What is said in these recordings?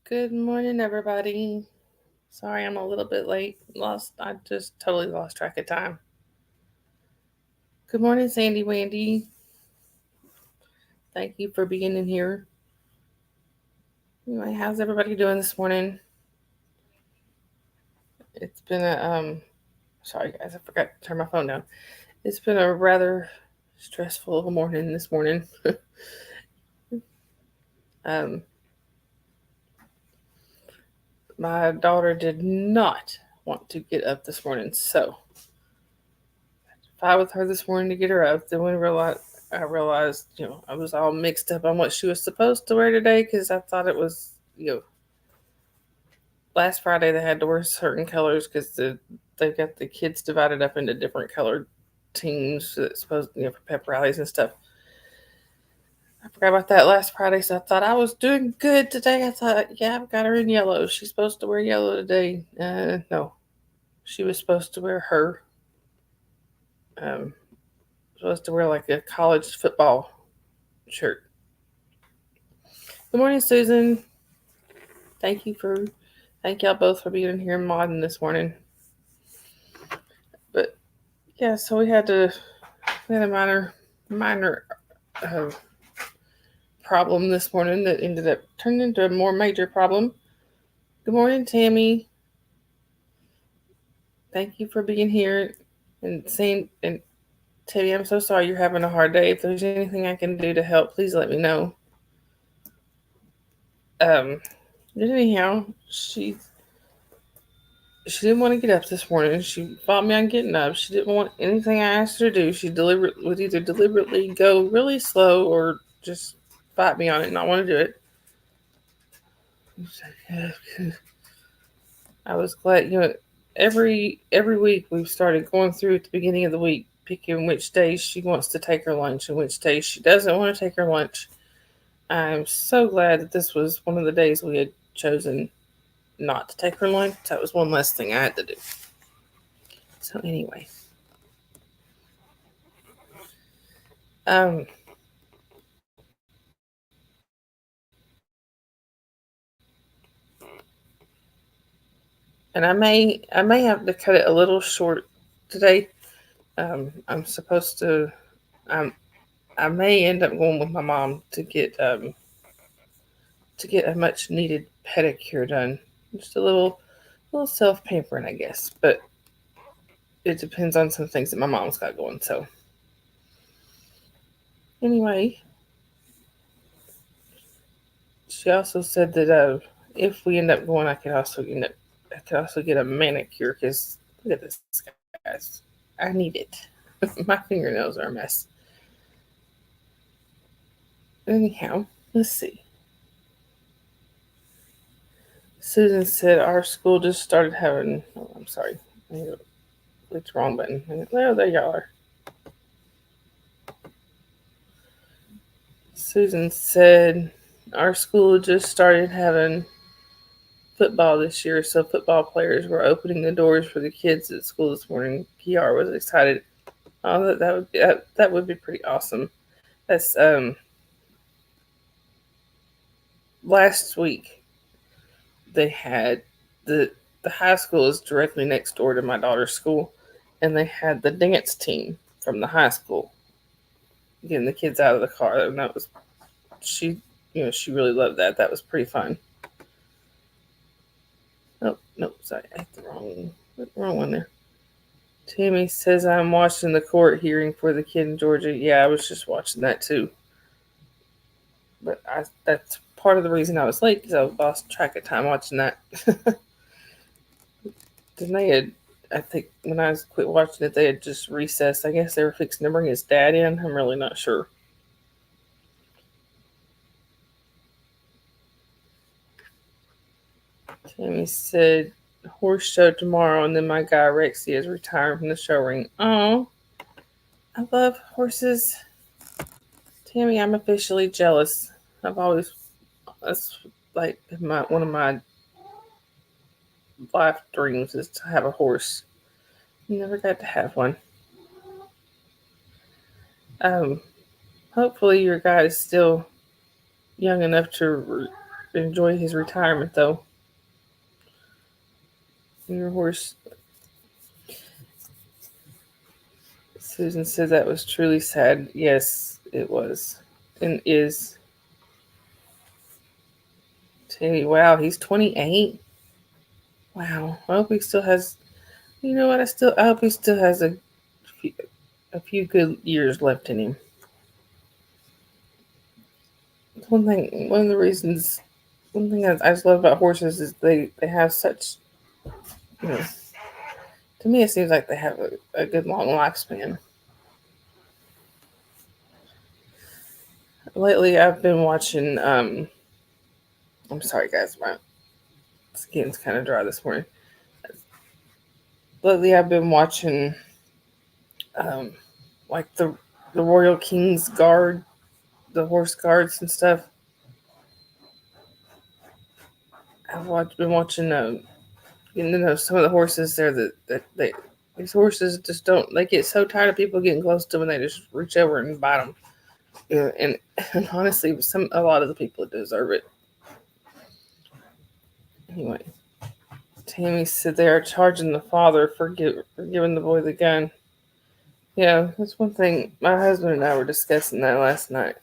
Good morning, everybody. Sorry I'm a little bit late. I just totally lost track of time. Good morning, Sandy Wandy. Thank you for being in here. Anyway, how's everybody doing this morning? It's been sorry guys, I forgot to turn my phone down. It's been a rather stressful morning this morning. um, my daughter did not want to get up this morning, so I fought with her this morning to get her up. Then I realized, I was all mixed up on what she was supposed to wear today because I thought it was, last Friday they had to wear certain colors because they've got the kids divided up into different colored teams that's supposed, for pep rallies and stuff. I forgot about that last Friday, so I thought I was doing good today. I thought, yeah, I've got her in yellow. She's supposed to wear yellow today. No, she was supposed to wear her. Supposed to wear like a college football shirt. Good morning, Susan. Thank you for Thank y'all both for being in here modding this morning. But yeah, so we had a minor uh, problem this morning that ended up turning into a more major problem. Good morning, Tammy. Thank you for being here and Tammy, I'm so sorry you're having a hard day. If there's anything I can do to help, please let me know. Um, but anyhow, she didn't want to get up this morning. She fought me on getting up. She didn't want anything I asked her to do. She would either deliberately go really slow or just fight me on it and not want to do it. I was glad, every week we've started going through at the beginning of the week, picking which days she wants to take her lunch and which days she doesn't want to take her lunch. I'm so glad that this was one of the days we had chosen not to take her lunch. That was one less thing I had to do. So anyway. Um and I may have to cut it a little short today. I'm supposed to. I may end up going with my mom to get a much needed pedicure done. Just a little self pampering, I guess. But it depends on some things that my mom's got going. So anyway, she also said that if we end up going, I could also get a manicure because look at this, guys. I need it. My fingernails are a mess. Anyhow, let's see. Susan said our school just started having. Oh, I'm sorry. It's the wrong button. Oh, there y'all are. Susan said our school just started having football this year, so football players were opening the doors for the kids at school this morning. PR was excited. Oh, that would be pretty awesome. That's last week they had the high school is directly next door to my daughter's school, and they had the dance team from the high school getting the kids out of the car, and that was she. She really loved that. That was pretty fun. Oh no, sorry, I hit the wrong one there. Tammy says I'm watching the court hearing for the kid in Georgia. Yeah, I was just watching that too. But that's part of the reason I was late because I lost track of time watching that. Then they had, I think, when I quit watching it, they had just recessed. I guess they were fixing to bring his dad in. I'm really not sure. Tammy said, horse show tomorrow, and then my guy Rexy is retiring from the show ring. Oh, I love horses. Tammy, I'm officially jealous. That's like one of my life dreams is to have a horse. Never got to have one. Um, Hopefully your guy is still young enough to enjoy his retirement, though. Your horse, Susan said that was truly sad. Yes, it was. And is. Tammy, wow, he's 28. Wow. I hope he still has, you know what, I hope he still has a few good years left in him. One thing I just love about horses is they have such, you know, to me it seems like they have a good long lifespan. Lately I've been watching, I'm sorry guys, my skin's kind of dry this morning. Lately I've been watching, like the Royal King's Guard, the horse guards and stuff. Been watching, some of the horses there that these horses just don't. They get so tired of people getting close to them, and they just reach over and bite them. And honestly, a lot of the people deserve it. Anyway, Tammy said they are charging the father for giving the boy the gun. Yeah, that's one thing. My husband and I were discussing that last night,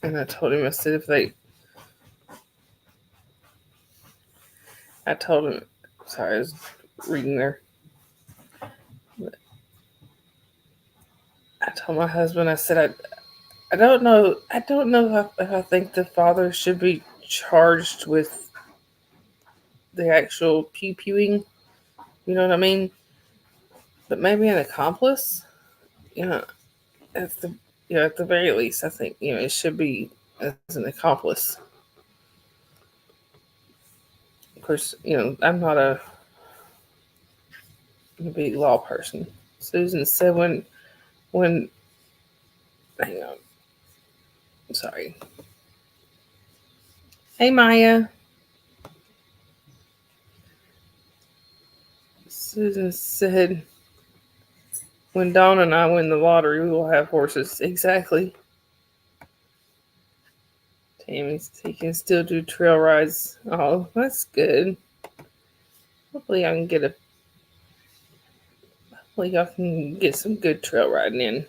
and I told him, I told him, sorry, I was reading there. I told my husband, I said, I don't know if I think the father should be charged with the actual pew-pewing. You know what I mean? But maybe an accomplice. Yeah, at the very least, I think it should be as an accomplice. Of course, I'm not a big law person. Susan said when hang on, sorry. Hey Maya. Susan said when Dawn and I win the lottery, we will have horses. Exactly. Tammy, he can still do trail rides. Oh, that's good. Hopefully y'all can get some good trail riding in.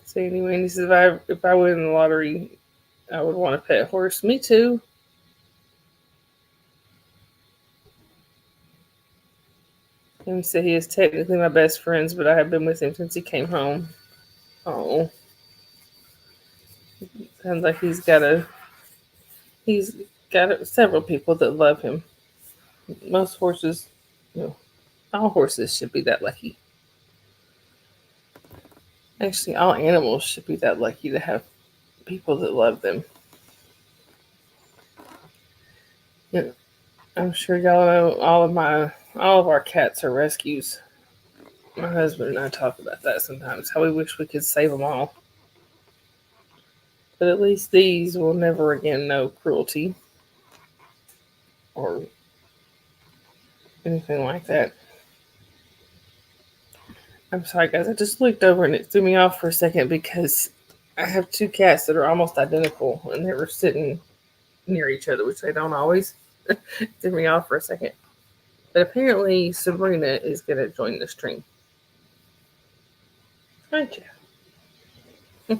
So anyway, he says if I win the lottery, I would want a pet horse. Me too. Tammy said he is technically my best friend, but I have been with him since he came home. Oh. Sounds like he's got several people that love him. Most horses, all horses should be that lucky. Actually, all animals should be that lucky to have people that love them. Yeah, I'm sure y'all know all of our cats are rescues. My husband and I talk about that sometimes. How we wish we could save them all. But at least these will never again know cruelty or anything like that. I'm sorry, guys. I just looked over and it threw me off for a second because I have two cats that are almost identical and they were sitting near each other, which they don't always. Threw me off for a second. But apparently Sabrina is going to join the stream. Thank you.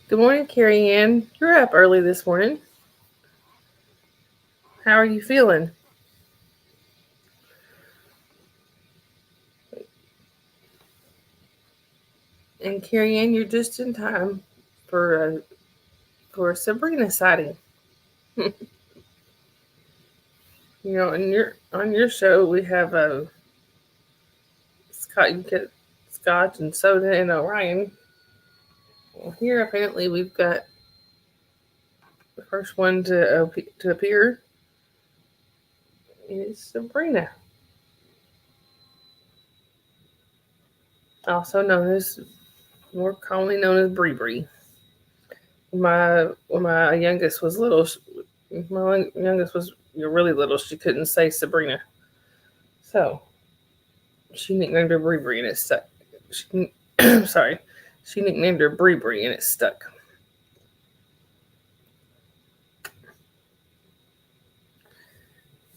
Good morning, Carrie Ann. You're up early this morning. How are you feeling? And Carrie Ann, you're just in time for a Sabrina sighting. On your show we have Scott. You get Scotch and soda and Orion. Well, here apparently we've got the first one to appear is Sabrina, also more commonly known as Bree Bree. When my youngest was little, my youngest was really little, she couldn't say Sabrina, so she nicknamed her Bree Bree, and sorry, She nicknamed her Bree Bree, and it stuck.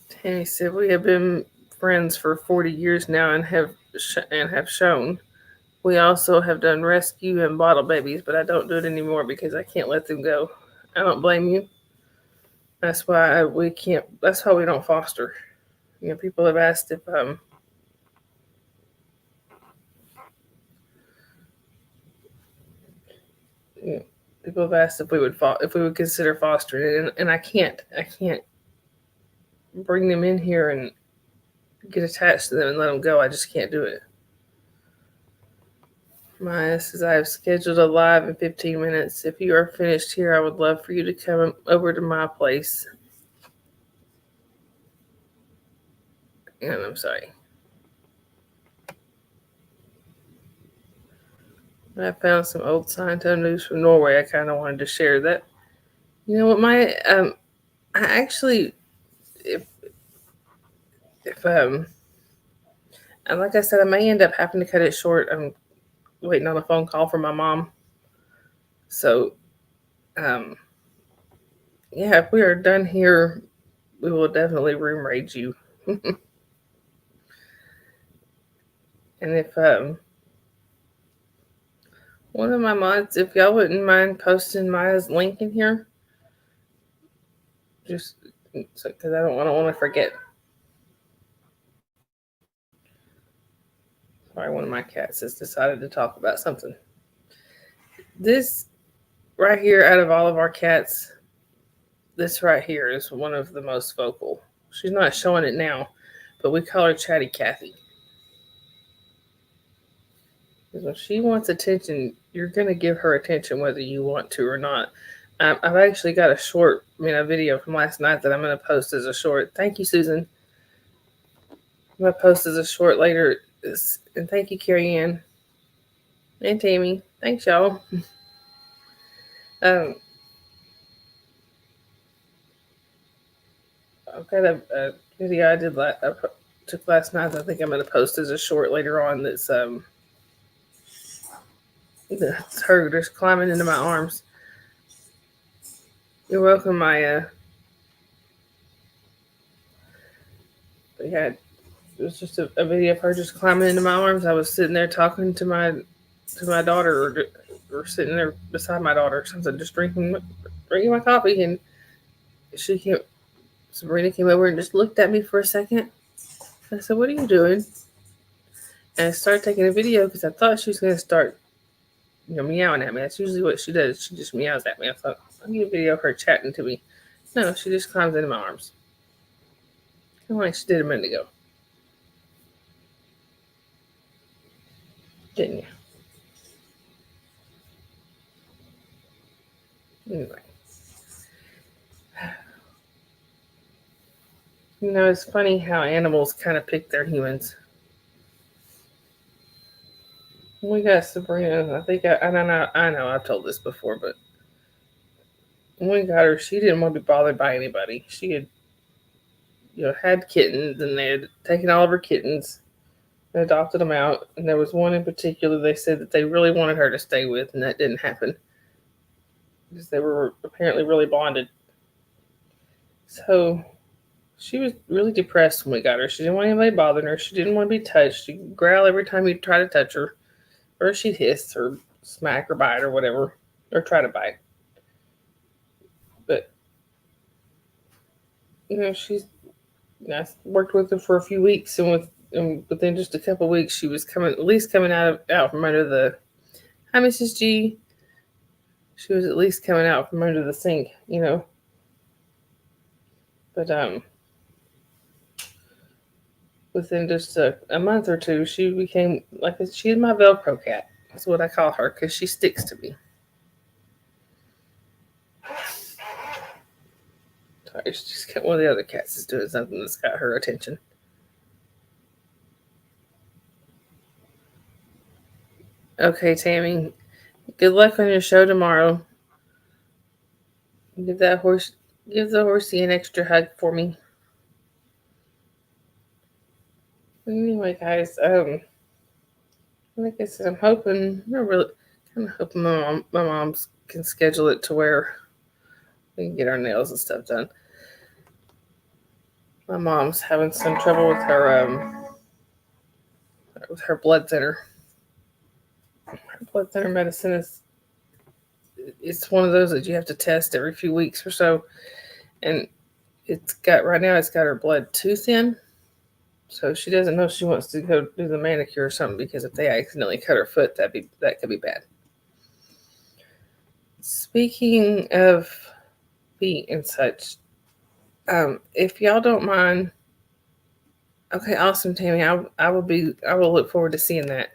Tammy said, "We have been friends for 40 years now and have shown. We also have done rescue and bottle babies, but I don't do it anymore because I can't let them go. I don't blame you. That's why we can't. That's why we don't foster. People have asked if you know, people have asked if we would consider fostering, and I can't. I can't bring them in here and get attached to them and let them go. I just can't do it." Maya says, "I have scheduled a live in 15 minutes. If you are finished here, I would love for you to come over to my place." And I'm sorry. I found some old Seinto news from Norway. I kind of wanted to share that. You know what, Maya? I actually, if and like I said, I may end up having to cut it short. I'm waiting on a phone call from my mom. So, yeah, if we are done here, we will definitely room raid you. And if one of my mods, if y'all wouldn't mind posting Maya's link in here, just because I don't want to forget. Sorry, one of my cats has decided to talk about something. This right here, out of all of our cats, this right here is one of the most vocal. She's not showing it now, but we call her Chatty Cathy. Because when she wants attention, you're going to give her attention whether you want to or not. I've actually got a video from last night that I'm going to post as a short. Thank you, Susan. I'm going to post as a short later. And thank you, Carrie Ann and Tammy. Thanks, y'all. I've got a video I took last night that I think I'm going to post as a short later on that's her just climbing into my arms. You're welcome, Maya. But yeah, it was just a video of her just climbing into my arms. I was sitting there talking to my daughter, or sitting there beside my daughter or something, just drinking my coffee, and Sabrina came over and just looked at me for a second. I said, "What are you doing?" And I started taking a video because I thought she was going to start, meowing at me. That's usually what she does. She just meows at me. I thought, I'll get a video of her chatting to me. No, she just climbs into my arms. Kind of like she did a minute ago. Didn't you? Anyway. It's funny how animals kind of pick their humans. We got Sabrina. I think I don't know. I know I've told this before, but when we got her, she didn't want to be bothered by anybody. She had, had kittens, and they had taken all of her kittens and adopted them out. And there was one in particular they said that they really wanted her to stay with, and that didn't happen because they were apparently really bonded. So she was really depressed when we got her. She didn't want anybody bothering her. She didn't want to be touched. She'd growl every time you try to touch her, or she'd hiss or smack or bite or whatever, or try to bite. But I worked with her for a few weeks, and within just a couple of weeks, she was coming out from under the. Hi, Mrs. G. She was at least coming out from under the sink, But within just a month or two, she became she is my Velcro cat. That's what I call her because she sticks to me. Sorry, she just got one of the other cats is doing something that's got her attention. Okay, Tammy. Good luck on your show tomorrow. Give the horsey an extra hug for me. Anyway, guys, like I said, I'm hoping, not really, kind of hoping my mom can schedule it to where we can get our nails and stuff done. My mom's having some trouble with her blood thinner. Her blood thinner medicine is it's one of those that you have to test every few weeks or so, and right now it's got her blood too thin, so she doesn't know if she wants to go do the manicure or something, because if they accidentally cut her foot, that could be bad. Speaking of feet and such, if y'all don't mind, okay, awesome, Tammy. I will look forward to seeing that.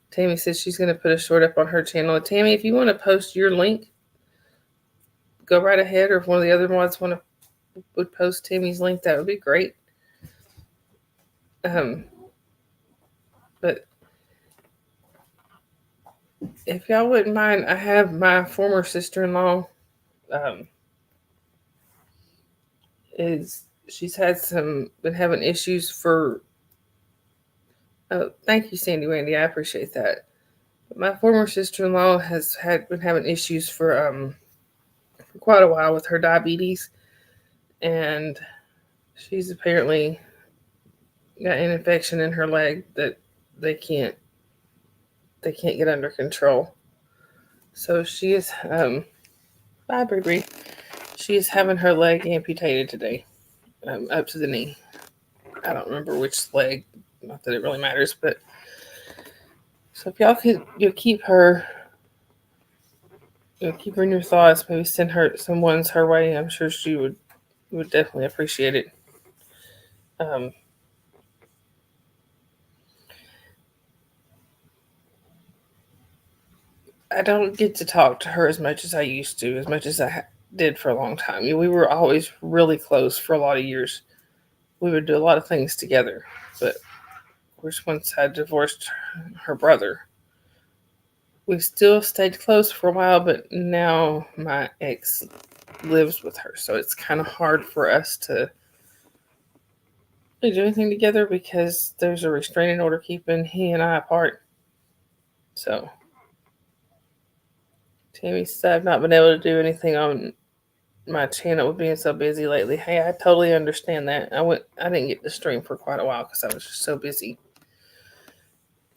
Tammy says she's going to put a short up on her channel. Tammy, if you want to post your link, go right ahead. Or if one of the other mods would post Tammy's link, that would be great. But if y'all wouldn't mind, I have my former sister-in-law. She's been having issues for. Oh, thank you, Sandy Wendy. I appreciate that. My former sister-in-law has been having issues for quite a while with her diabetes, and she's apparently got an infection in her leg that they can't get under control. So she is bye, Brie. She is having her leg amputated today, up to the knee. I don't remember which leg. Not that it really matters, but so if y'all could keep her in your thoughts, maybe send her some ones her way. I'm sure she would definitely appreciate it. I don't get to talk to her as much as I used to, as much as I did for a long time. We were always really close for a lot of years. We would do a lot of things together, but of course, once I divorced her brother, we still stayed close for a while, but now my ex lives with her, so it's kind of hard for us to do anything together because there's a restraining order keeping he and I apart. So Tammy said I've not been able to do anything on my channel with being so busy lately. Hey, I totally understand that. I didn't get to stream for quite a while because I was just so busy.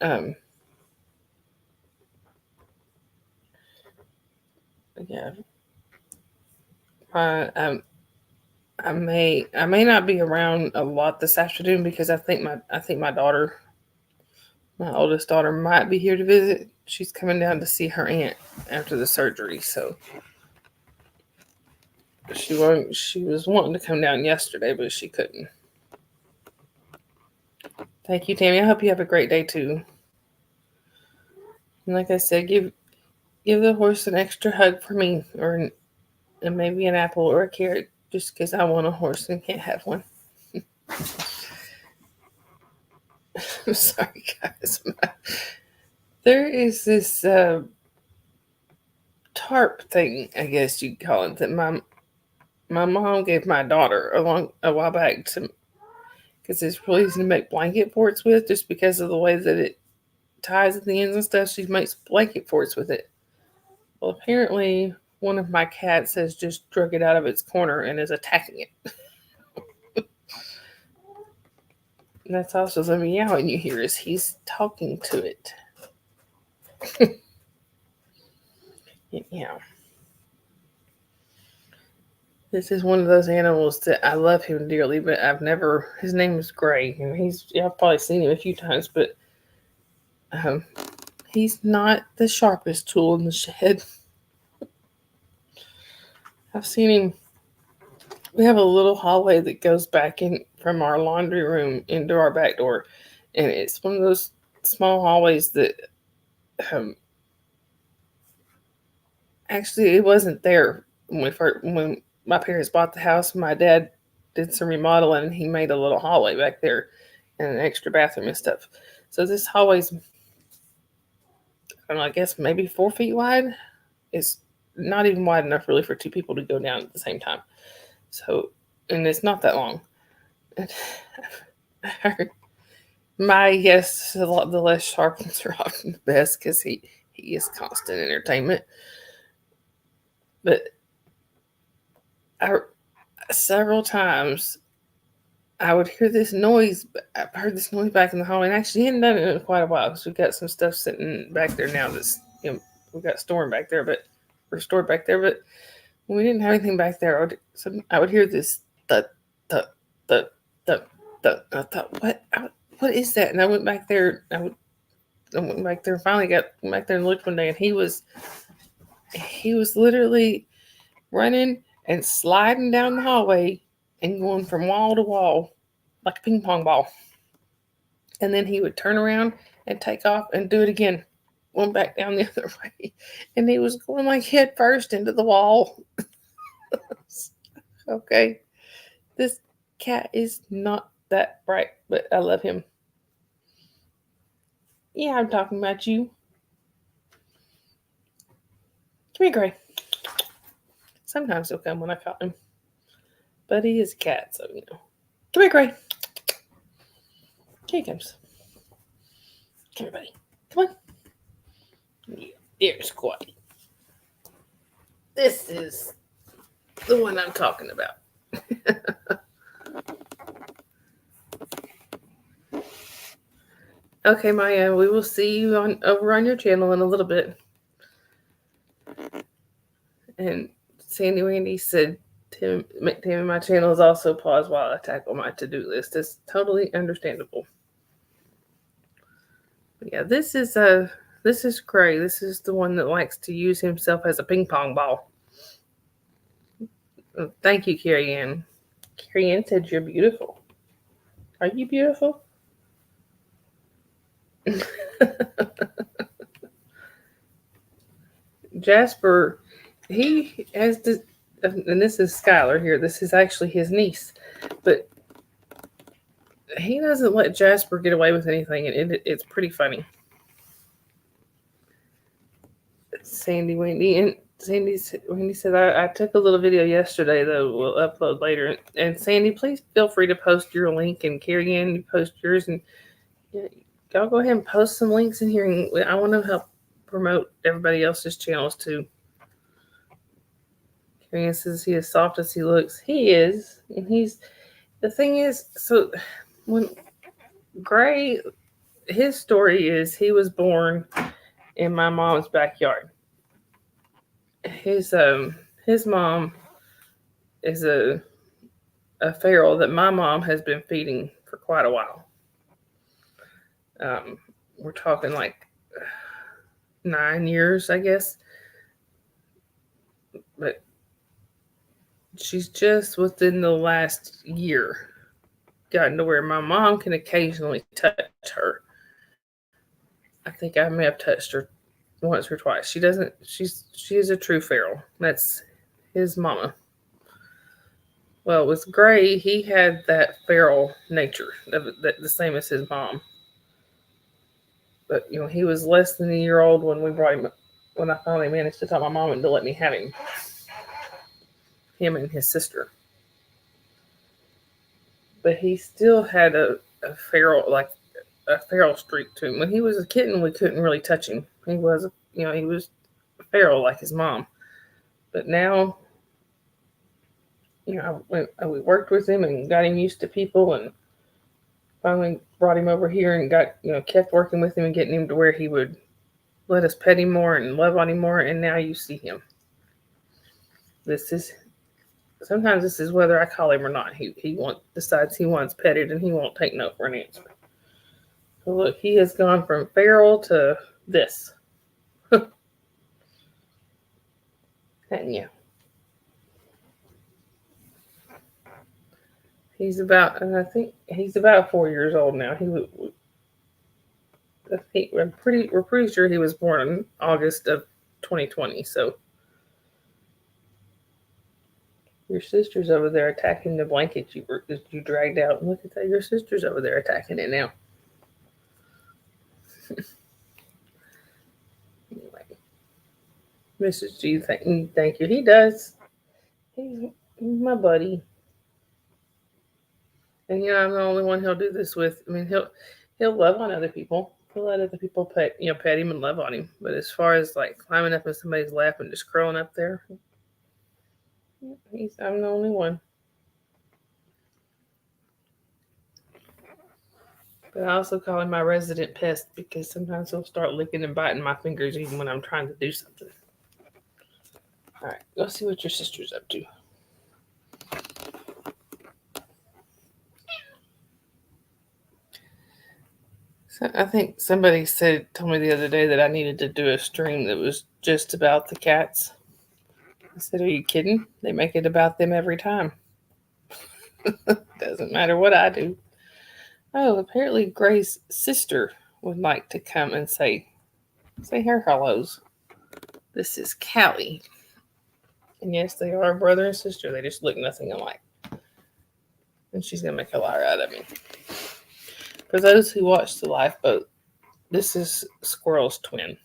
Yeah. I may not be around a lot this afternoon because I think my daughter, my oldest daughter, might be here to visit. She's coming down to see her aunt after the surgery, so she was wanting to come down yesterday, but she couldn't. Thank you, Tammy. I hope you have a great day too. And like I said, give the horse an extra hug for me, and maybe an apple or a carrot, just because I want a horse and can't have one. I'm sorry, guys. There is this tarp thing, I guess you'd call it, that my mom gave my daughter a while back because it's really easy to make blanket forts with, just because of the way that it ties at the ends and stuff. She makes blanket forts with it. Well, apparently one of my cats has just drug it out of its corner and is attacking it. And that's also the meowing you hear, is he's talking to it. Yeah. This is one of those animals that I love him dearly, but his name is Gray, and I've probably seen him a few times, but he's not the sharpest tool in the shed. I've seen him. We have a little hallway that goes back in from our laundry room into our back door, and it's one of those small hallways that actually it wasn't there when my parents bought the house. My dad did some remodeling, and he made a little hallway back there and an extra bathroom and stuff. So this hallway's, I don't know, I guess maybe 4 feet wide. It's not even wide enough really for two people to go down at the same time. So, and it's not that long. My guess, the less sharp ones are often the best, because he is constant entertainment. But several times I would hear this noise. I've heard this noise back in the hallway, and actually, he hadn't done it in quite a while because we've got some stuff sitting back there now that's, we've got stored back there, but when we didn't have anything back there, I would hear this thud, thud, thud, thud, thud. I thought, what is that? And I went back there. I went back there and finally went back there and looked one day, and he was literally running and sliding down the hallway and going from wall to wall like a ping pong ball. And then he would turn around and take off and do it again, went back down the other way. And he was going like head first into the wall. Okay. This cat is not that bright, but I love him. Yeah, I'm talking about you. Come here, Gray. Sometimes he'll come when I call him. But he is a cat, so Come here, Gray. Here he comes. Come here, buddy. Come on. Yeah, there's Squatty. This is the one I'm talking about. Okay, Maya, we will see you over on your channel in a little bit. And Sandy Wendy said, Tim and my channel is also paused while I tackle my to-do list. It's totally understandable. But yeah, this is Gray. This is the one that likes to use himself as a ping pong ball. Thank you, Carrie Ann. Carrie Ann said you're beautiful. Are you beautiful? Jasper, he has this, and this is Skylar here. This is actually his niece, but he doesn't let Jasper get away with anything, and it's pretty funny. Sandy Wendy, and Wendy said, I took a little video yesterday, though we'll upload later. And Sandy, please feel free to post your link, and Carrie Ann, you post yours, and y'all go ahead and post some links in here. And I want to help promote everybody else's channels too. Carrie Ann says he is soft as he looks. He is, and the thing is, so when Gray, his story is he was born in my mom's backyard. His mom is a feral that my mom has been feeding for quite a while. We're talking like 9 years, I guess. But she's just within the last year gotten to where my mom can occasionally touch her. I think I may have touched her once or twice. She is a true feral. That's his mama. Well, with Gray, he had that feral nature, the same as his mom. But he was less than a year old when we brought him. When I finally managed to talk my mom into let me have him. Him and his sister. But he still had a feral streak to him. When he was a kitten, we couldn't really touch him. He was feral like his mom. But now, we worked with him and got him used to people, and finally brought him over here and kept working with him and getting him to where he would let us pet him more and love on him more. And now you see him. Sometimes this is whether I call him or not. He decides he wants petted, and he won't take no for an answer. So look, he has gone from feral to this. And yeah. I think he's about 4 years old now. We're pretty sure he was born in August of 2020. So your sister's over there attacking the blanket you dragged out. Look at that. Your sister's over there attacking it now. Anyway, Mrs. G, thank you. He does. He's my buddy. And I'm the only one he'll do this with. I mean, he'll love on other people. A lot of the people pet him and love on him. But as far as like climbing up in somebody's lap and just curling up there, I'm the only one. But I also call him my resident pest because sometimes he'll start licking and biting my fingers even when I'm trying to do something. All right, go see what your sister's up to. So I think somebody told me the other day that I needed to do a stream that was just about the cats. I said, "Are you kidding? They make it about them every time. Doesn't matter what I do." Oh, apparently Gray's sister would like to come and say her hellos. This is Callie. And yes, they are brother and sister. They just look nothing alike. And she's going to make a liar out of me. For those who watch the lifeboat, this is Squirrel's twin.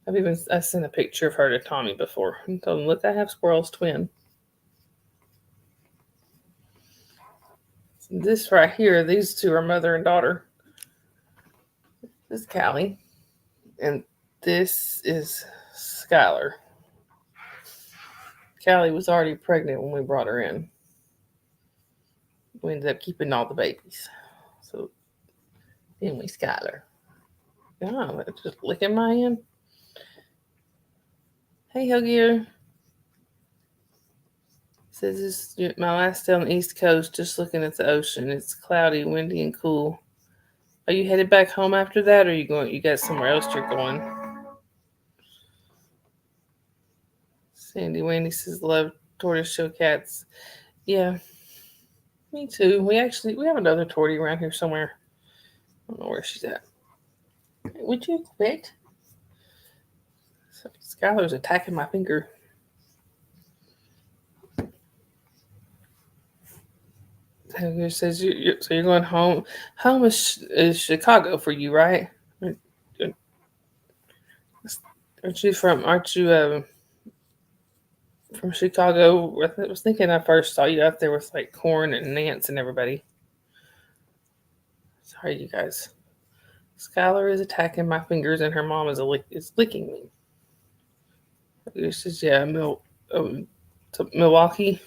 I sent a picture of her to Tommy before and told him, "Look, I have Squirrel's twin." This right here, these two are mother and daughter. This is Callie. And this is Skylar. Callie was already pregnant when we brought her in. We ended up keeping all the babies. So then we Skylar. Oh, just licking my hand. Hey, Huggier. Says this is my last day on the East Coast, just looking at the ocean. It's cloudy, windy, and cool. Are you headed back home after that, or are you going? You got somewhere else you're going? Sandy Wendy says, "Love tortoiseshell cats." Yeah, me too. We have another tortie around here somewhere. I don't know where she's at. Would you quit? Skylar's attacking my finger. It says so you're going home. Home is Chicago for you, right? Aren't you from Chicago? I was thinking I first saw you out there with like Corn and Nance and everybody. Sorry, you guys. Skylar is attacking my fingers, and her mom is licking me. This is Milwaukee.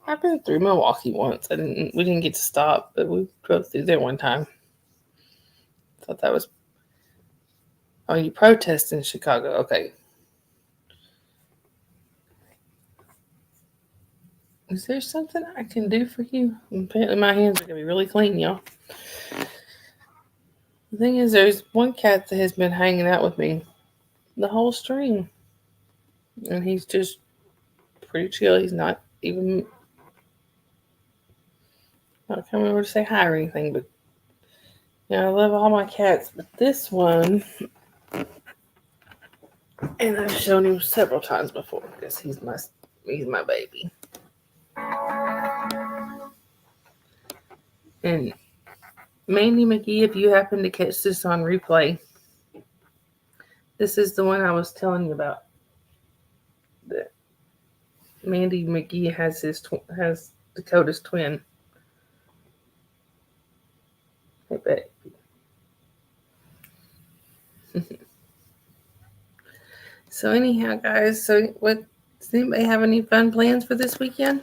I've been through Milwaukee once. We didn't get to stop, but we drove through there one time. Thought that was. Oh, you protest in Chicago? Okay. Is there something I can do for you? Apparently, my hands are gonna be really clean, y'all. The thing is, there's one cat that has been hanging out with me the whole stream, and he's just pretty chill. He's not even not coming over to say hi or anything, but I love all my cats, but this one, and I've shown him several times before because he's my baby. And Mandy McGee, if you happen to catch this on replay, this is the one I was telling you about. That Mandy McGee has Dakota's twin. I bet. So anyhow, guys, does anybody have any fun plans for this weekend?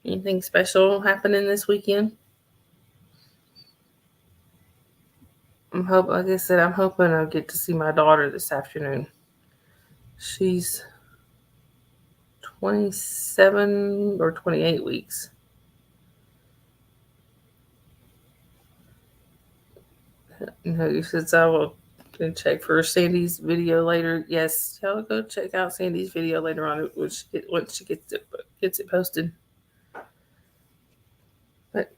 Anything special happening this weekend? Like I said, I'm hoping I'll get to see my daughter this afternoon. She's 27 or 28 weeks. He says I will check for Sandy's video later. Yes, y'all go check out Sandy's video later on once she gets it posted. But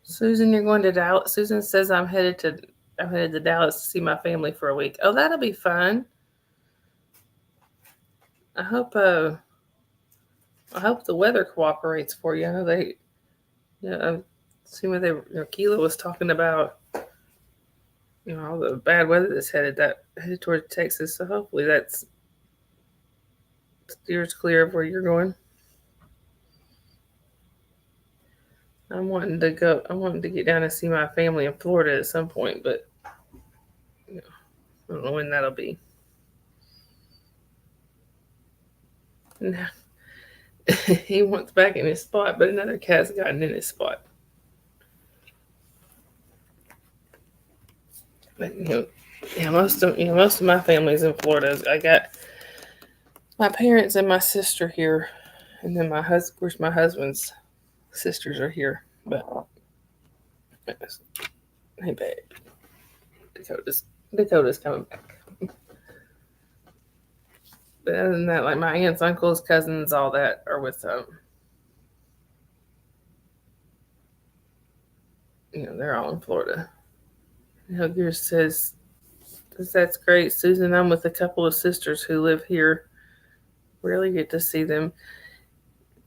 Susan, you're going to Dallas. Susan says I'm headed to Dallas to see my family for a week. Oh, that'll be fun. I hope the weather cooperates for you. I know I'm assuming Keela was talking about all the bad weather that's headed towards Texas. So hopefully that's steers clear of where you're going. I'm wanting to go. I'm wanting to get down and see my family in Florida at some point, but you know, I don't know when that'll be. Now, he wants back in his spot, but another cat's gotten in his spot. But most of my family's in Florida. I got my parents and my sister here, and then of course, my husband's sisters are here. But hey, babe, Dakota's coming back. But other than that, like my aunts, uncles, cousins, all that are with they're all in Florida. Hilger says, that's great, Susan. I'm with a couple of sisters who live here. Rarely get to see them.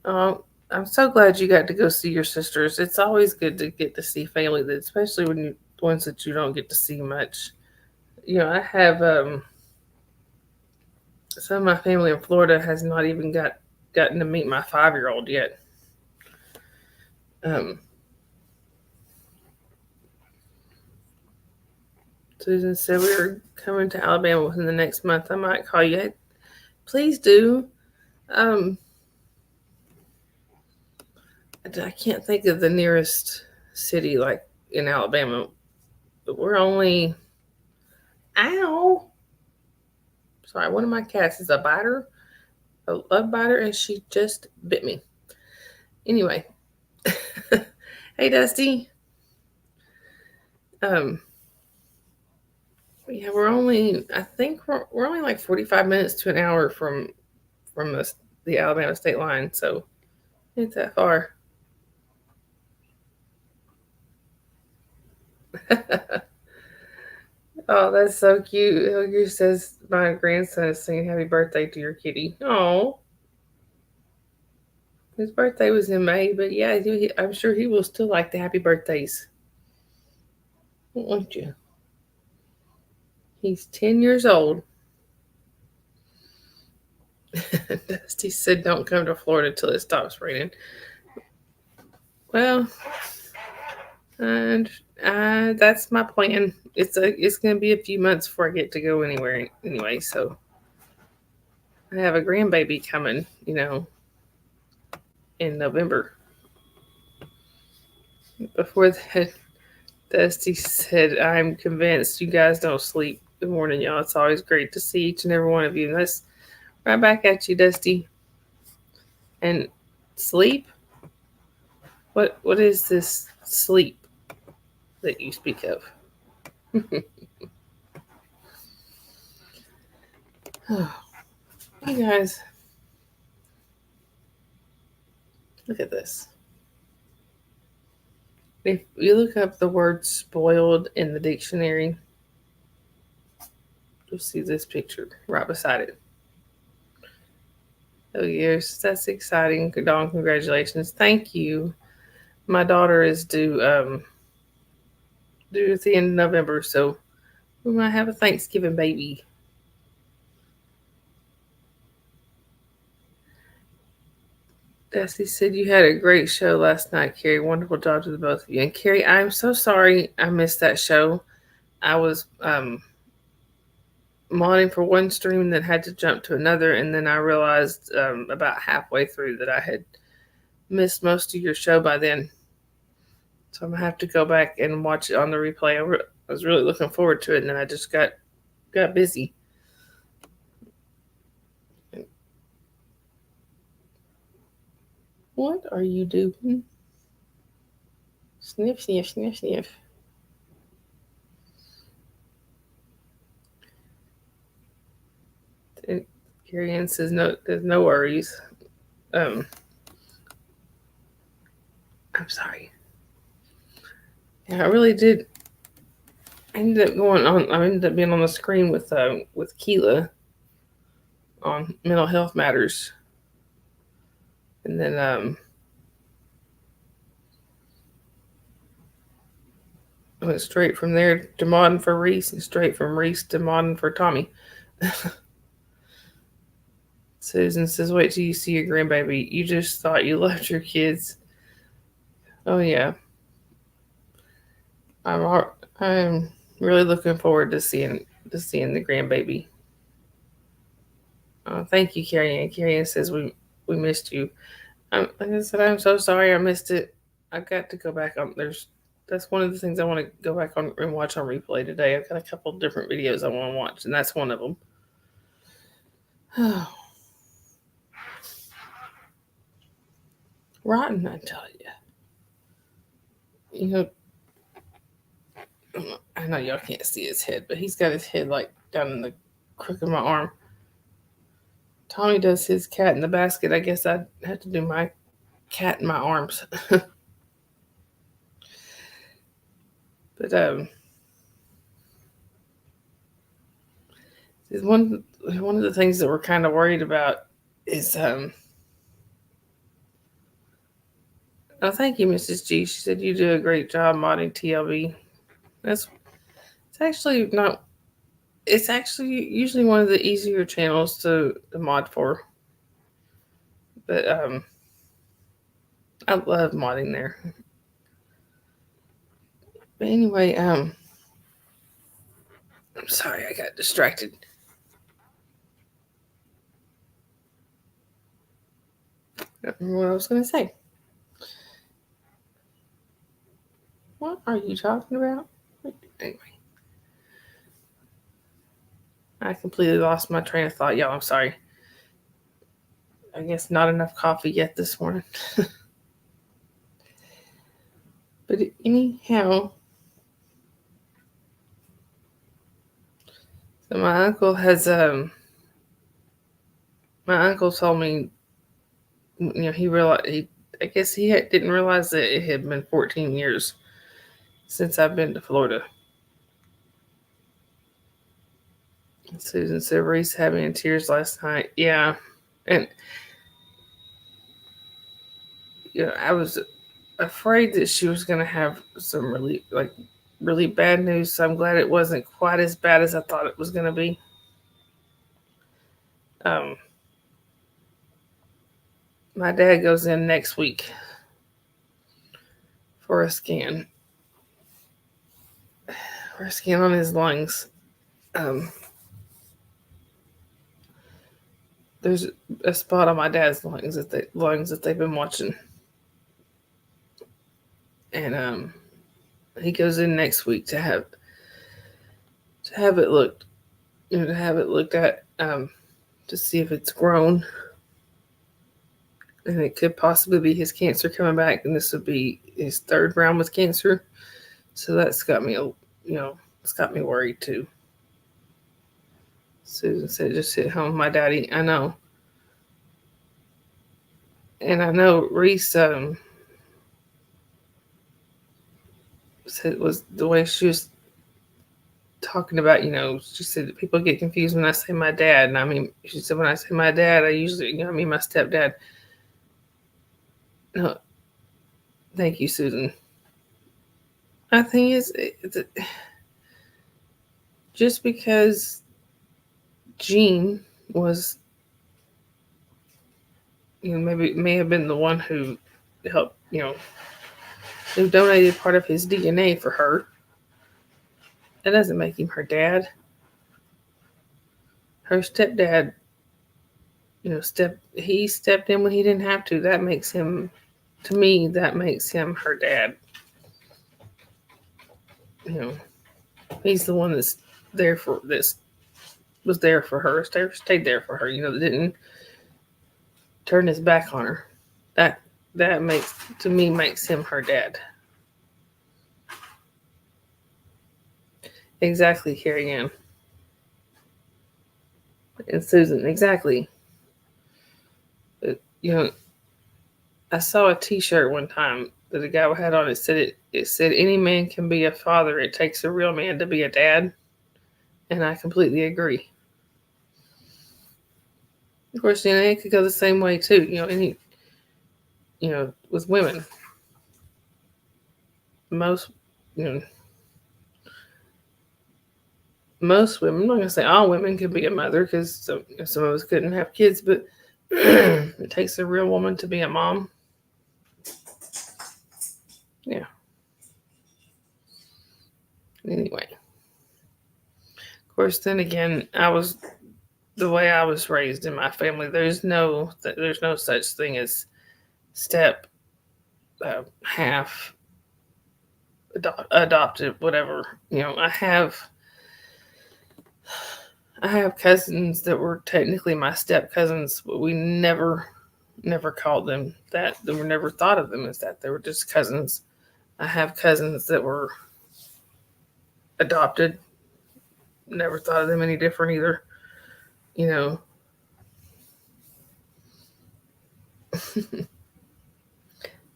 I'm so glad you got to go see your sisters. It's always good to get to see family, especially when ones that you don't get to see much. I have some of my family in Florida has not even gotten to meet my 5-year-old yet. Susan said we were coming to Alabama within the next month. I might call you. Please do. I can't think of the nearest city like in Alabama, but we're only. Ow! Sorry, one of my cats is a love biter, and she just bit me. Anyway, hey Dusty. Yeah, we're only. I think we're only like 45 minutes to an hour from the Alabama state line, so it's that far. Oh, that's so cute. Hilger says my grandson is singing happy birthday to your kitty. Oh, his birthday was in May, but yeah, I'm sure he will still like the happy birthdays. Won't you? He's 10 years old. Dusty said don't come to Florida till it stops raining. Well, and that's my plan. It's going to be a few months before I get to go anywhere anyway, so I have a grandbaby coming, in November. Before that, Dusty said, I'm convinced you guys don't sleep. Good morning, y'all. It's always great to see each and every one of you. And that's right back at you, Dusty. And sleep? What is this sleep that you speak of? Hey guys, look at this. If you look up the word spoiled in the dictionary, you'll see this picture right beside it. Oh yes, that's exciting. Dawn, congratulations. Thank you. My daughter is due at the end of November, so we might have a Thanksgiving baby. Dusty said you had a great show last night, Carrie. Wonderful job to the both of you. And Carrie, I'm so sorry I missed that show. I was modding for one stream, then had to jump to another, and then I realized about halfway through that I had missed most of your show by then. So I'm gonna have to go back and watch it on the replay. I was really looking forward to it, and then I just got busy. What are you doing? Sniff, sniff, sniff, sniff. And Carrie Ann says no, there's no worries. I'm sorry. Yeah, I really did. I ended up being on the screen with Keela on mental health matters, and then I went straight from there to modding for Reese, and straight from Reese to modding for Tommy. Susan says, wait till you see your grandbaby. You just thought you loved your kids. Oh, yeah. I'm really looking forward to seeing the grandbaby. Thank you, Carrie Ann. Carrie Ann says we missed you. Like I said, I'm so sorry I missed it. I've got to go back on. That's one of the things I want to go back on and watch on replay today. I've got a couple different videos I want to watch, and that's one of them. Rotten, I tell you. You know, I know y'all can't see his head, but he's got his head like down in the crook of my arm. Tommy does his cat in the basket. I guess I'd have to do my cat in my arms. But one of the things that we're kind of worried about is oh, thank you, Mrs. G. She said you do a great job modding TLB. It's actually not. It's actually usually one of the easier channels to mod for. But I love modding there. But anyway, I'm sorry I got distracted. I don't remember what I was going to say. What are you talking about? Anyway. I completely lost my train of thought. Y'all, I'm sorry. I guess not enough coffee yet this morning. But anyhow, so my uncle told me, he realized, I guess he didn't realize that it had been 14 years since I've been to Florida. Susan said Reese had me in tears last night. Yeah. And I was afraid that she was going to have some really bad news. So I'm glad it wasn't quite as bad as I thought it was going to be. My dad goes in next week for a scan. For a scan on his lungs. There's a spot on my dad's lungs that they've been watching. And he goes in next week to have it looked, at, to see if it's grown, and it could possibly be his cancer coming back, and this would be his third round with cancer. So that's got me, it's got me worried too. Susan said, "Just hit home, my daddy." I know, and I know Reese said was the way she was talking about, she said that people get confused when I say my dad. And I mean, she said, when I say my dad, I usually, I mean my stepdad. No, thank you, Susan. I think it's just because Gene was, maybe may have been the one who helped, who donated part of his DNA for her. That doesn't make him her dad. Her stepdad, he stepped in when he didn't have to. That makes him, to me, that makes him her dad. He's the one that's there for this, was there for her, stayed there for her, didn't turn his back on her. That makes him her dad. Exactly, Carrie Ann. And Susan, exactly. But, I saw a t-shirt one time that a guy had on it. It said any man can be a father. It takes a real man to be a dad. And I completely agree. Of course, it could go the same way too. With women. Most, most women, I'm not going to say all women can be a mother because some of us couldn't have kids, but it takes a real woman to be a mom. Yeah. Anyway. Of course, then again, the way I was raised in my family. There's no such thing as step, half, adopted, whatever. I have cousins that were technically my step cousins, but we never called them that. They were never thought of them as that. They were just cousins. I have cousins that were adopted. Never thought of them any different either. You know.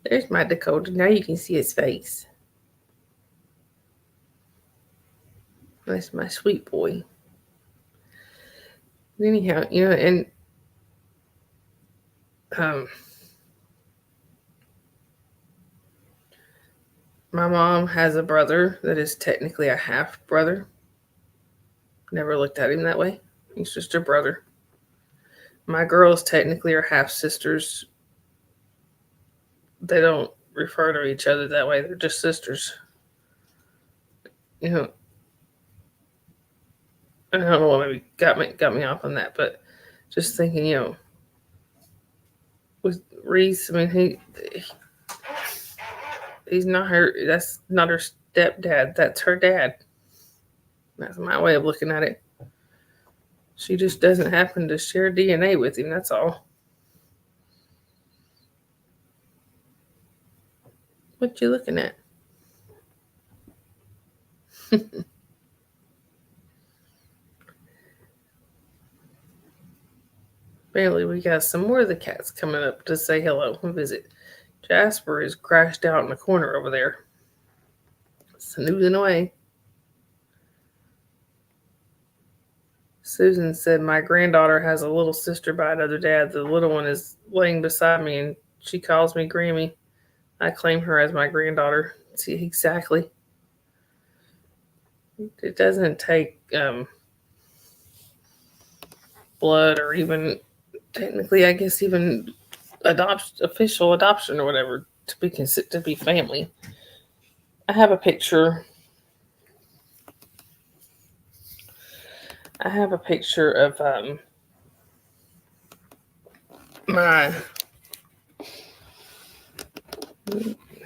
There's my Dakota. Now you can see his face. That's my sweet boy. Anyhow, and my mom has a brother that is technically a half brother. Never looked at him that way. He's just a brother. My girls technically are half sisters. They don't refer to each other that way. They're just sisters. I don't know what maybe got me off on that, but just thinking, with Reese, I mean he's not her. That's not her stepdad. That's her dad. That's my way of looking at it. She just doesn't happen to share DNA with him. That's all. What you looking at? Apparently, we got some more of the cats coming up to say hello and visit. Jasper is crashed out in the corner over there, snoozing away. Susan said, my granddaughter has a little sister by another dad. The little one is laying beside me, and she calls me Grammy. I claim her as my granddaughter. See, exactly. It doesn't take blood or even, technically, I guess, even official adoption or whatever to be family. I have a picture. Of my,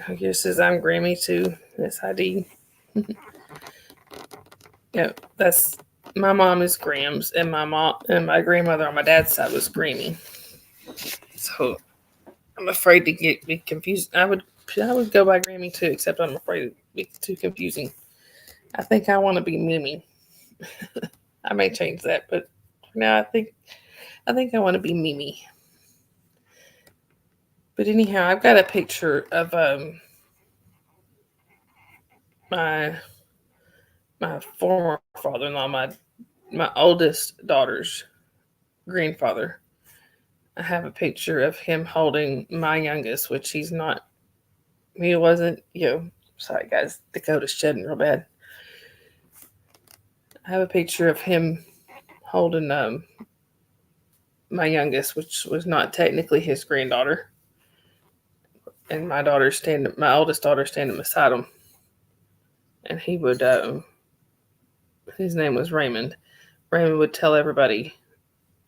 I guess says I'm Grammy too. This ID. Yeah, that's my mom is Grams, and my grandmother on my dad's side was Grammy. So I'm afraid to be confused. I would go by Grammy too, except I'm afraid it'd be too confusing. I think I want to be Mimi. I may change that, but for now I think I want to be Mimi. But anyhow, I've got a picture of my former father-in-law, my oldest daughter's grandfather. I have a picture of him holding my youngest, which he wasn't, sorry guys, Dakota's shedding real bad. I have a picture of him holding my youngest, which was not technically his granddaughter. And my oldest daughter standing beside him. And he would, his name was Raymond. Raymond would tell everybody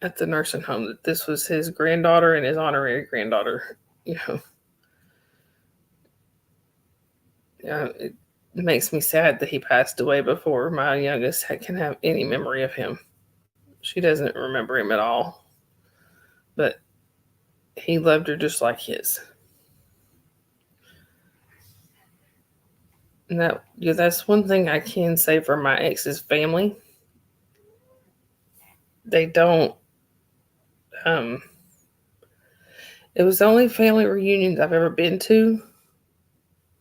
at the nursing home that this was his granddaughter and his honorary granddaughter. It makes me sad that he passed away before my youngest can have any memory of him. She doesn't remember him at all, but he loved her just like his. And that's one thing I can say for my ex's family. They don't. It was the only family reunions I've ever been to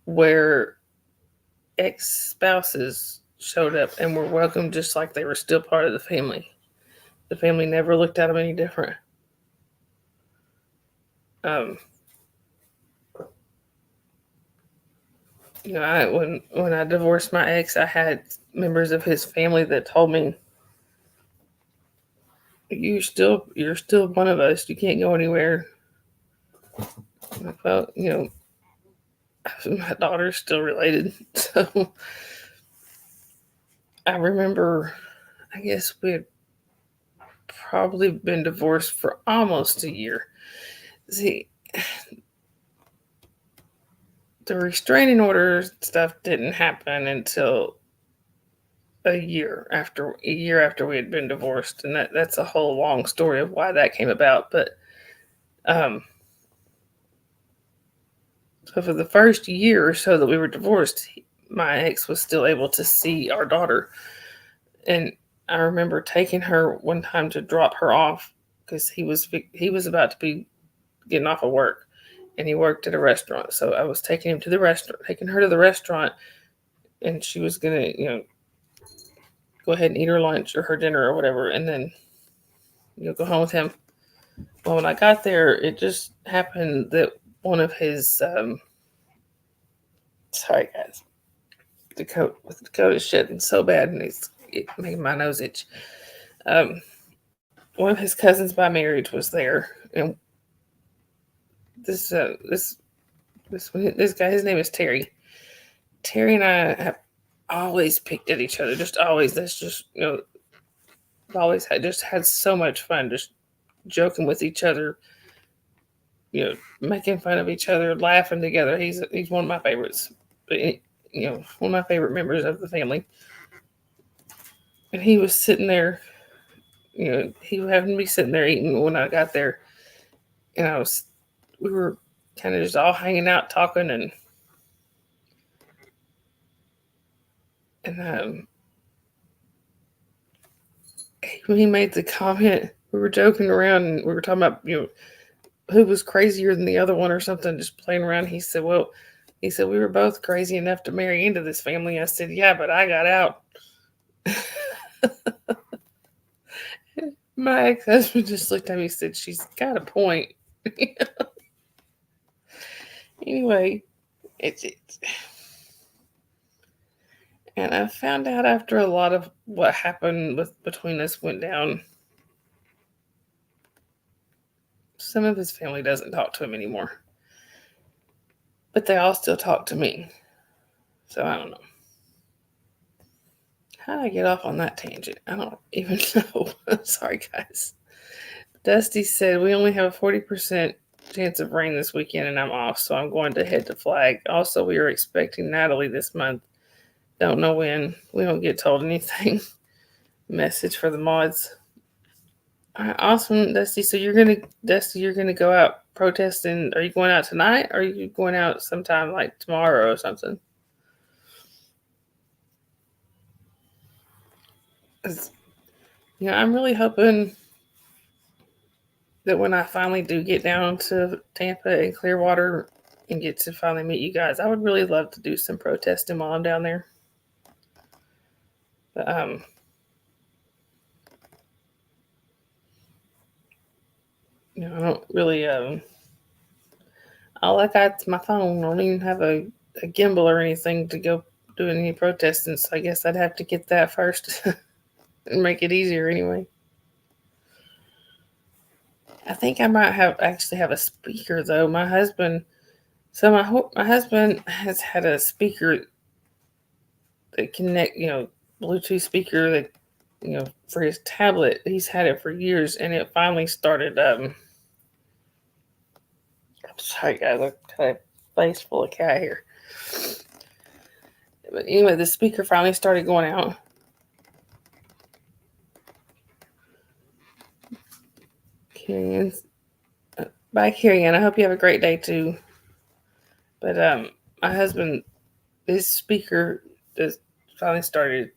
where ex-spouses showed up and were welcomed just like they were still part of the family. The family never looked at them any different. When I divorced my ex, I had members of his family that told me, you're still one of us. You can't go anywhere. Well, my daughter's still related. So I remember, I guess we had probably been divorced for almost a year. See, the restraining order stuff didn't happen until a year after we had been divorced, and that's a whole long story of why that came about. But um, so for the first year or so that we were divorced, my ex was still able to see our daughter, and I remember taking her one time to drop her off because he was about to be getting off of work, and he worked at a restaurant. So I was taking her to the restaurant, and she was gonna, go ahead and eat her lunch or her dinner or whatever, and then go home with him. Well, when I got there, it just happened that one of his sorry guys, the coat is shedding so bad, and it made my nose itch. Um, One of his cousins by marriage was there, and this guy, his name is Terry. Terry and I have always picked at each other, just always. That's just always had so much fun, just joking with each other, making fun of each other, laughing together. He's one of my favorites, but one of my favorite members of the family. And he was sitting there, he happened to be sitting there eating when I got there, and we were kind of just all hanging out, talking, and he made the comment. We were joking around, and we were talking about who was crazier than the other one or something, just playing around. He said, "Well," he said, "we were both crazy enough to marry into this family." I said, "Yeah, but I got out." My ex-husband just looked at me and said, "She's got a point." Anyway, it's and I found out after a lot of what happened between us went down, some of his family doesn't talk to him anymore, but they all still talk to me. So I don't know. How did I get off on that tangent? I don't even know. Sorry, guys. Dusty said, "We only have a 40% chance of rain this weekend, and I'm off, so I'm going to head to Flag. Also, we are expecting Natalie this month. Don't know when. We don't get told anything." Message for the mods. All right, awesome, Dusty. So you're gonna go out protesting. Are you going out tonight, or are you going out sometime like tomorrow or something? I'm really hoping that when I finally do get down to Tampa and Clearwater and get to finally meet you guys, I would really love to do some protesting while I'm down there. But I don't really all I got's my phone. I don't even have a gimbal or anything to go doing any protesting, so I guess I'd have to get that first and make it easier anyway. I think I might actually have a speaker though. My husband has had a speaker that connect, Bluetooth speaker that, for his tablet. He's had it for years, and it finally started. I'm sorry, guys, I've got a face full of cat hair. But anyway, the speaker finally started going out. Carrie Bye, Carrie Ann. I hope you have a great day too. But my husband, his speaker just finally started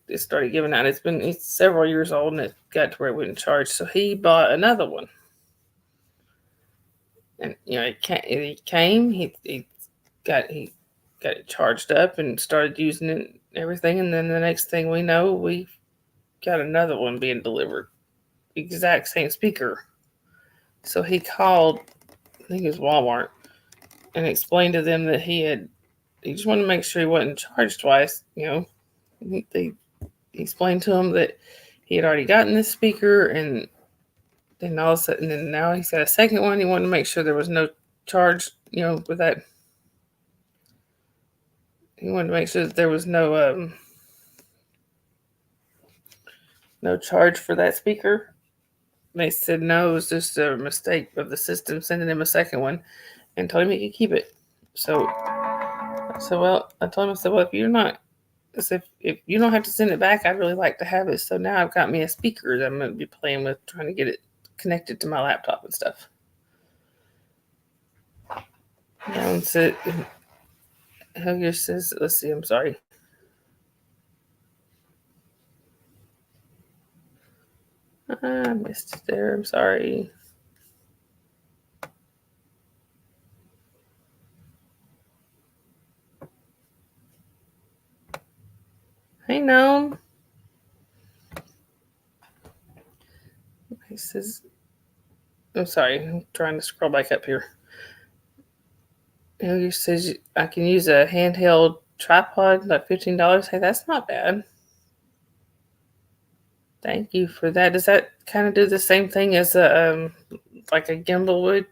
giving out. It's several years old, and it got to where it wouldn't charge. So he bought another one, and he came. He got it charged up and started using it and everything. And then the next thing we know, we got another one being delivered, exact same speaker. So he called, I think it was Walmart, and explained to them that he he just wanted to make sure he wasn't charged twice. They explained to him that he had already gotten this speaker, and then all of a sudden, and then now he's got a second one. He wanted to make sure there was no charge, with that. He wanted to make sure that there was no charge for that speaker. They said no, it was just a mistake of the system sending him a second one, and told him he could keep it. So I said, well, if you're not, if you don't have to send it back, I'd really like to have it. So now I've got me a speaker that I'm going to be playing with, trying to get it connected to my laptop and stuff. And so Hillier says, let's see, I'm sorry. I missed it there. I'm sorry. Hey, Gnome. He says, I'm sorry. I'm trying to scroll back up here. Hillier says I can use a handheld tripod, like $15. Hey, that's not bad. Thank you for that. Does that kind of do the same thing as like a gimbal would?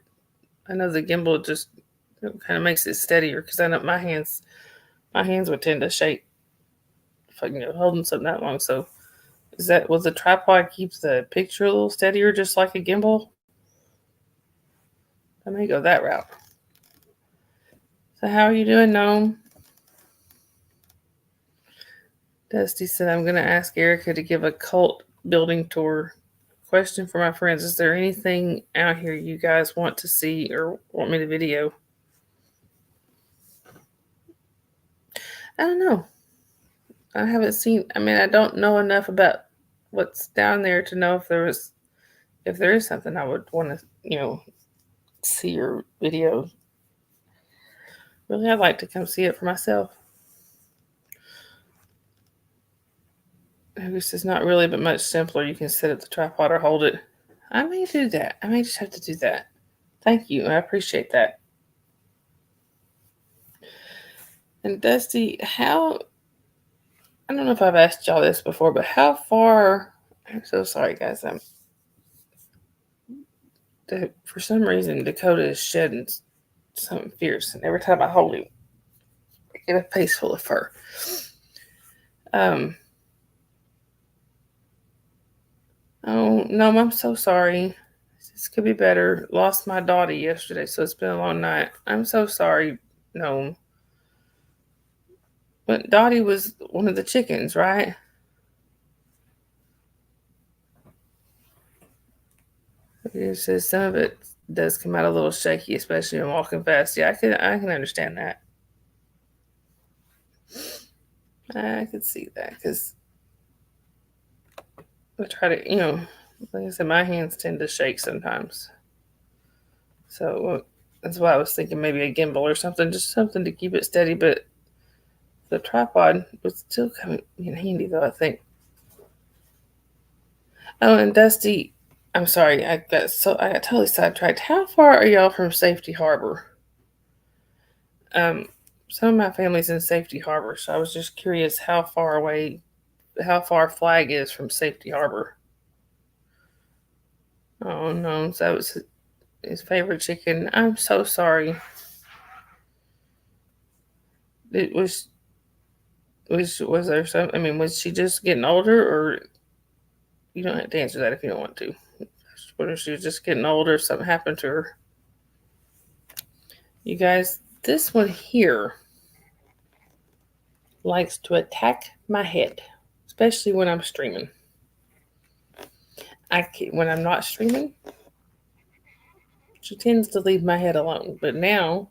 I know the gimbal just kind of makes it steadier, because I know my hands would tend to shake if I holding something that long. So will the tripod keep the picture a little steadier, just like a gimbal? I may go that route. So how are you doing, Gnome? Dusty said, I'm going to ask Erica to give a cult building tour. Question for my friends: is there anything out here you guys want to see or want me to video? I don't know. I haven't seen. I don't know enough about what's down there to know if there is something I would want to, see or video. Really, I'd like to come see it for myself. This is not really, but much simpler. You can set up the tripod or hold it. I may do that. I may just have to do that. Thank you. I appreciate that. And Dusty, I don't know if I've asked y'all this before, but how far, I'm so sorry, guys. For some reason, Dakota is shedding something fierce, and every time I hold him, I get a face full of fur. Oh, no, I'm so sorry. This could be better. Lost my Dottie yesterday, so it's been a long night. I'm so sorry. No. But Dottie was one of the chickens, right? It says some of it does come out a little shaky, especially when walking fast. Yeah, I can understand that. I could see that, because I try to, like I said, my hands tend to shake sometimes. So that's why I was thinking maybe a gimbal or something, just something to keep it steady. But the tripod would still come in handy, though, I think. Oh, and Dusty, I'm sorry, I got totally sidetracked. How far are y'all from Safety Harbor? Some of my family's in Safety Harbor, so I was just curious how far Flag is from Safety Harbor. Oh no, so that was his favorite chicken. I'm so sorry. It was there some? Was she just getting older, or you don't have to answer that if you don't want to? Whether she was just getting older, something happened to her. You guys, this one here likes to attack my head, especially when I'm streaming. When I'm not streaming, she tends to leave my head alone. But now,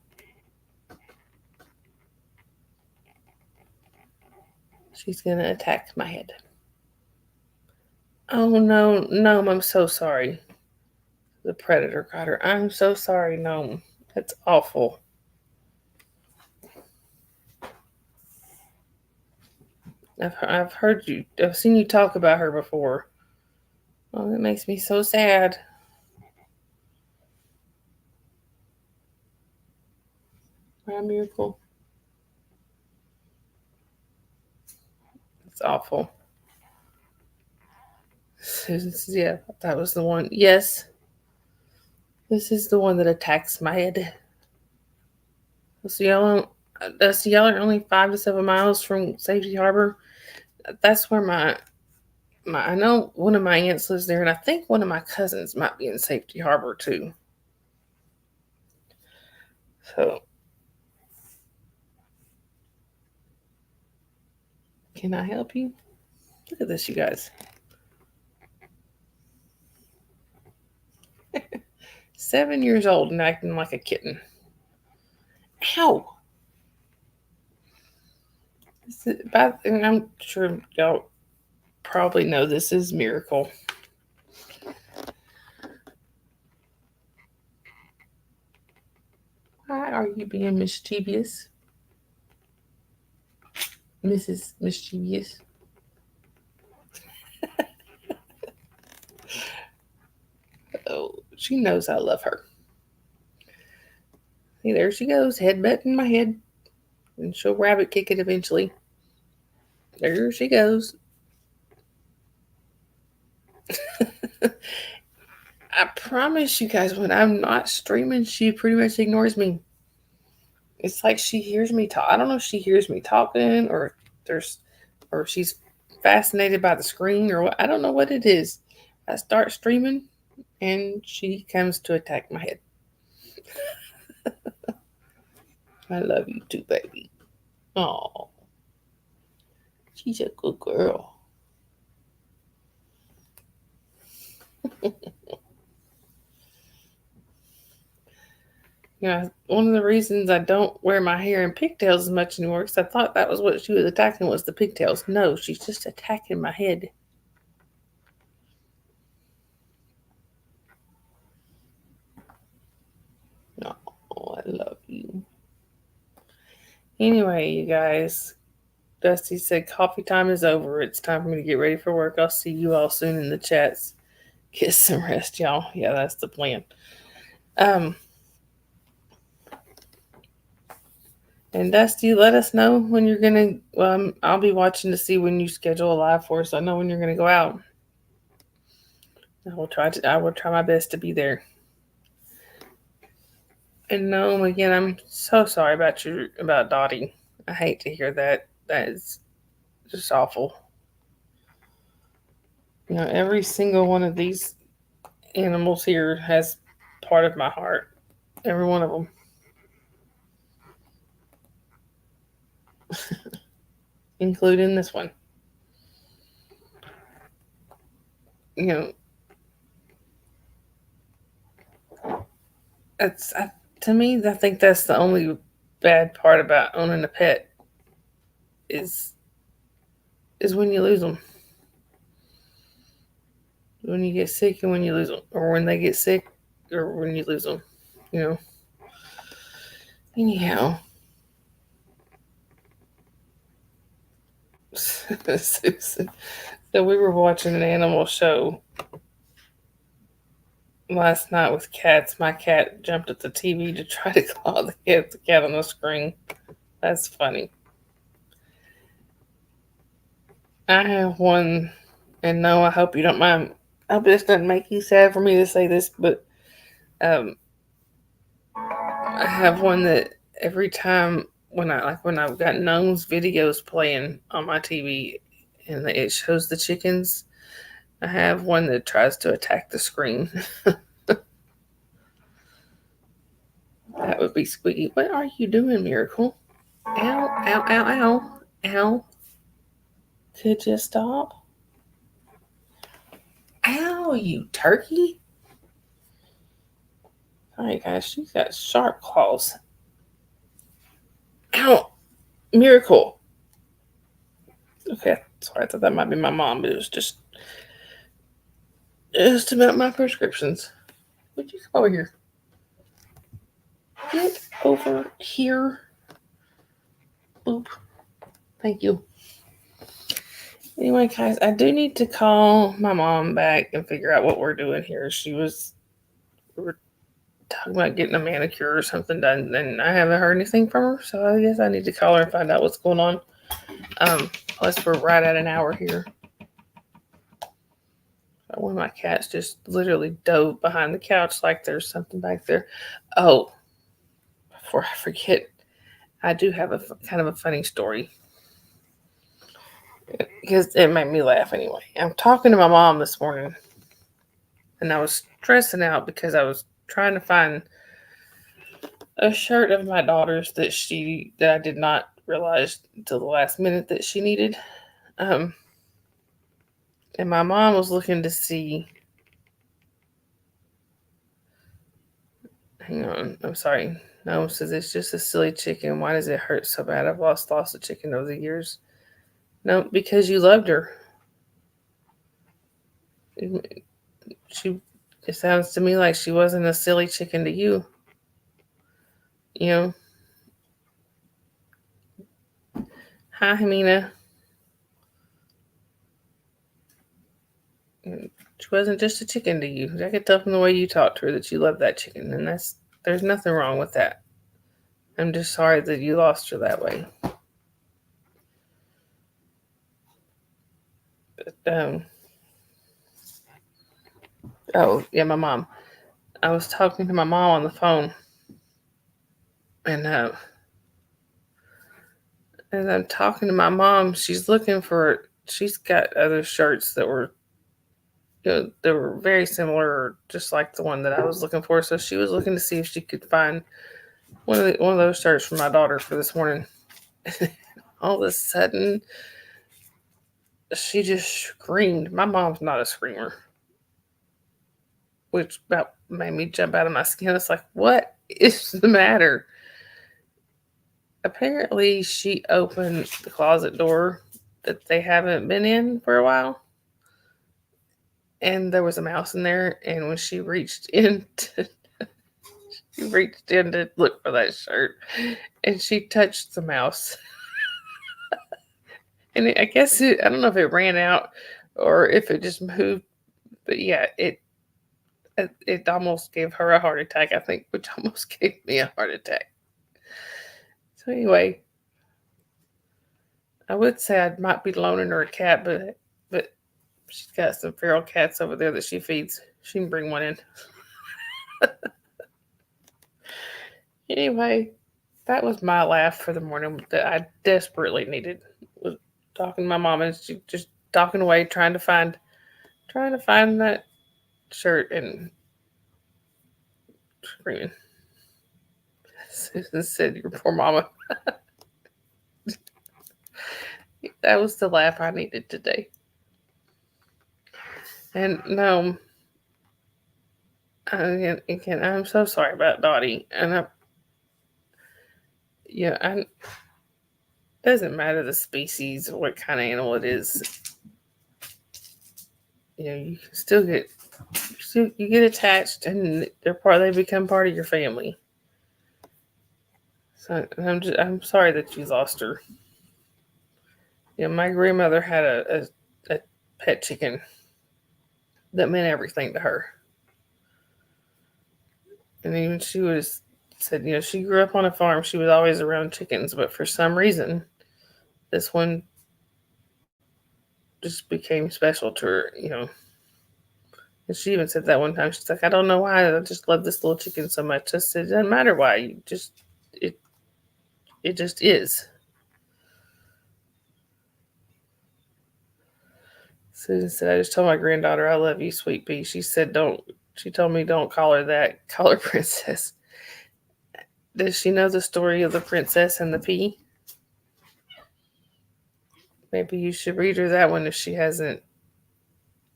she's gonna attack my head. Oh no, Gnome, I'm so sorry. The predator got her. I'm so sorry, Gnome. That's awful. I've seen you talk about her before. Oh, that makes me so sad. My miracle. It's awful. Susan says, yeah, that was the one. Yes, this is the one that attacks my head. So y'all are only 5 to 7 miles from Safety Harbor. That's where my I know one of my aunts lives there, and I think one of my cousins might be in Safety Harbor too. So, can I help you? Look at this, you guys. 7 years old and acting like a kitten. Ow! And I'm sure y'all probably know this is Miracle. Why are you being mischievous? Mrs. Mischievous. Oh, she knows I love her. Hey, there she goes, headbutting my head. And she'll rabbit kick it eventually. There she goes. I promise you guys, when I'm not streaming, she pretty much ignores me. It's like she hears me talk. I don't know if she hears me talking or she's fascinated by the screen or what. I don't know what it is. I start streaming and she comes to attack my head. I love you too, baby. Oh, she's a good girl. One of the reasons I don't wear my hair in pigtails as much anymore because I thought that was what she was attacking was the pigtails. No, she's just attacking my head. Oh, I love you. Anyway, you guys, Dusty said coffee time is over. It's time for me to get ready for work. I'll see you all soon in the chats. Get some rest, y'all. Yeah, that's the plan. And Dusty, let us know when you're gonna. I'll be watching to see when you schedule a live for us. I know when you're gonna go out. I will try my best to be there. And no, again, I'm so sorry about Dottie. I hate to hear that. That is just awful. Every single one of these animals here has part of my heart. Every one of them. Including this one. It's to me, I think that's the only bad part about owning a pet is when you lose them. When you get sick and when you lose them, or when they get sick, or when you lose them. Anyhow, Susan. So we were watching an animal show last night with cats. My cat jumped at the TV to try to claw the cat on the screen. That's funny. I have one, and no, I hope you don't mind. I hope this doesn't make you sad for me to say this, but I have one that every time when I've got Gnome's videos playing on my TV and it shows the chickens, I have one that tries to attack the screen. That would be Squeaky. What are you doing, Miracle? Ow, ow, ow, ow, ow. Could you stop? Ow, you turkey. Alright, guys, she's got sharp claws. Ow, Miracle. Okay, sorry, I thought that might be my mom, but it was just about my prescriptions. Would you come over here? Get over here. Boop. Thank you. Anyway, guys, I do need to call my mom back and figure out what we're doing here. We were talking about getting a manicure or something done, and I haven't heard anything from her, so I guess I need to call her and find out what's going on. Plus, we're right at an hour here. One of my cats just literally dove behind the couch like there's something back there. Oh, before I forget, I do have a kind of a funny story because it made me laugh anyway. I'm talking to my mom this morning, and I was stressing out because I was trying to find a shirt of my daughter's that I did not realize until the last minute that she needed. And my mom was looking to see. Hang on, I'm sorry. No, says it's just a silly chicken. Why does it hurt so bad? I've lost lots of chicken over the years. No, because you loved her. She. It sounds to me like she wasn't a silly chicken to you. You know. Hi, Hamina. She wasn't just a chicken to you. I could tell from the way you talked to her that you loved that chicken, and there's nothing wrong with that. I'm just sorry that you lost her that way. But, oh, yeah, my mom. I was talking to my mom on the phone, and as I'm talking to my mom, she's got other shirts that were, they were very similar, just like the one that I was looking for. So she was looking to see if she could find one of those shirts for my daughter for this morning. All of a sudden, she just screamed. My mom's not a screamer, which about made me jump out of my skin. It's like, what is the matter? Apparently, she opened the closet door that they haven't been in for a while, and there was a mouse in there. And when she reached in to look for that shirt, and she touched the mouse. And I guess I don't know if it ran out or if it just moved, but yeah, it almost gave her a heart attack, I think, which almost gave me a heart attack. So anyway, I would say I might be loaning her a cat, but she's got some feral cats over there that she feeds. She can bring one in. Anyway, that was my laugh for the morning that I desperately needed. Was talking to my mom, and she just talking away, trying to find that shirt and screaming. Susan said, "Your poor mama." That was the laugh I needed today. And no, again, I'm so sorry about Dottie. And it doesn't matter the species or what kind of animal it is. You can still you get attached, and they become part of your family. So I'm sorry that you lost her. My grandmother had a pet chicken that meant everything to her. And even she said, she grew up on a farm. She was always around chickens, but for some reason, this one just became special to her. And she even said that one time. She's like, I don't know why. I just love this little chicken so much. I said, it doesn't matter why. It just is. Susan said, I just told my granddaughter, I love you, sweet pea. She told me don't call her that. Call her princess. Does she know the story of the princess and the pea? Maybe you should read her that one if she doesn't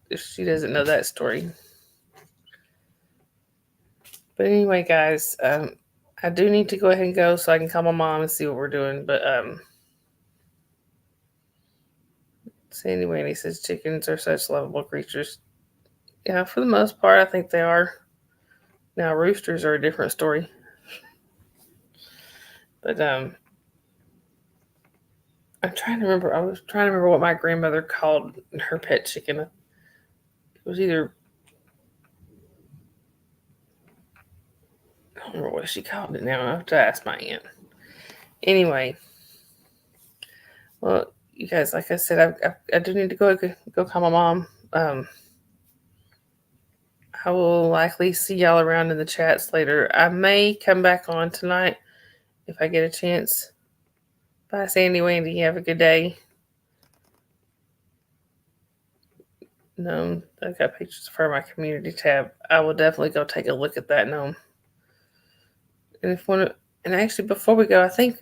know that story. But anyway, guys, I do need to go ahead and go so I can call my mom and see what we're doing. But Sandy Wanny says chickens are such lovable creatures. Yeah, for the most part, I think they are. Now, roosters are a different story. But I'm trying to remember. I was trying to remember what my grandmother called her pet chicken. It was either, I don't remember what she called it now. I have to ask my aunt. Anyway, well, you guys, like I said, I do need to go call my mom. I will likely see y'all around in the chats later. I may come back on tonight if I get a chance. Bye, Sandy Wandy. Have a good day. No, I got pictures for my community tab. I will definitely go take a look at that gnome. And actually, before we go, I think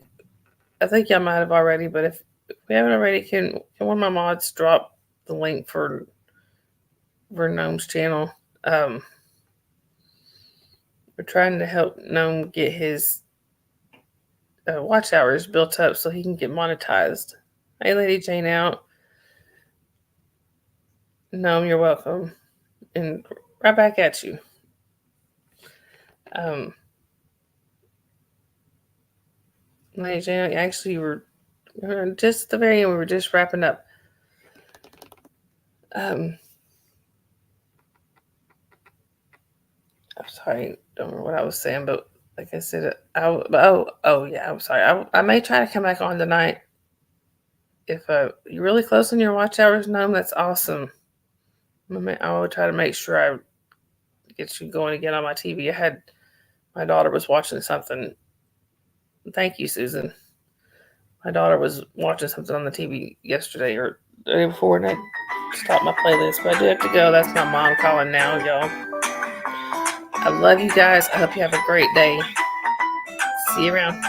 y'all might have already, but if we haven't already, can one of my mods drop the link for Gnome's channel? We're trying to help Gnome get his watch hours built up so he can get monetized. Hey, Lady Jane out. Gnome, you're welcome. And right back at you. Lady Jane, actually, we're just at the very end. We were just wrapping up. I'm sorry, don't remember what I was saying, but like I said, yeah, I'm sorry. I may try to come back on tonight. If you're really close on your watch hours, Gnome, that's awesome. I will try to make sure I get you going again on my TV. My daughter was watching something. Thank you, Susan. My daughter was watching something on the TV yesterday or the day before, and I stopped my playlist. But I do have to go. That's my mom calling now, y'all. I love you guys. I hope you have a great day. See you around.